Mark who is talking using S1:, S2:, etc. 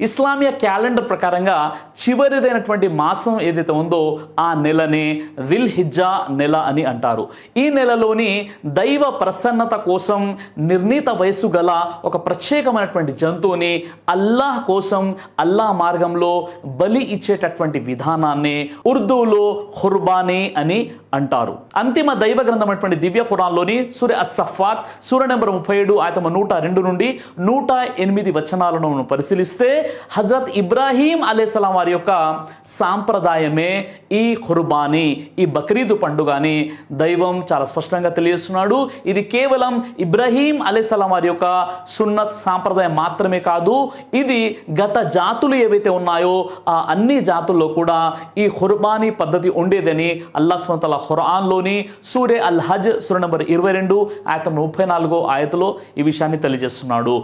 S1: Islamia calendar ప్రకారంగా చివరిదైనటువంటి మాసం ఏదైతే ఉందో ఆ నెలనే దిల్ హిజ్జా నెల అని అంటారు. ఈ నెలలోని దైవ ప్రసన్నత కోసం నిర్ణీత వయస్సు గల ఒక ప్రత్యేకమైనటువంటి జంతువుని అల్లాహ్ కోసం అల్లాహ్ మార్గంలో బలి ఇచ్చేటటువంటి విధానాన్ని ఉర్దూలో ఖుర్బానీ అని అంటారు. అంతిమ దైవ గ్రంథం అయినటువంటి దివ్య ఖురాన్లోని సూర అస్-సఫాత్ సూర నెంబర్ 37 ఆయత 102 నుండి 108 వచనాలను మనం పరిశీలిస్తే హజరత్ ఇబ్రాహీం అలైహిస్సలాం వారి యొక్క సాంప్రదాయమే ఈ ఖుర్బానీ, ఈ బక్రీద్ పండుగ అని దైవం చాలా స్పష్టంగా తెలియజేస్తున్నాడు. ఇది కేవలం ఇబ్రాహీం అలైహిస్సలాం వారి యొక్క సున్నత్ సాంప్రదాయం మాత్రమే కాదు, ఇది గత జాతులు ఏవైతే ఉన్నాయో ఆ అన్ని జాతుల్లో కూడా ఈ ఖుర్బానీ పద్ధతి ఉండేదని అల్లాహ్ సుబ్హానహు వ తఆలా ఖురాన్లోని సూరే అల్ హజ్ సూర నంబర్ 22 ఆయత 34 ఆయతలో ఈ విషయాన్ని తెలియజేస్తున్నాడు.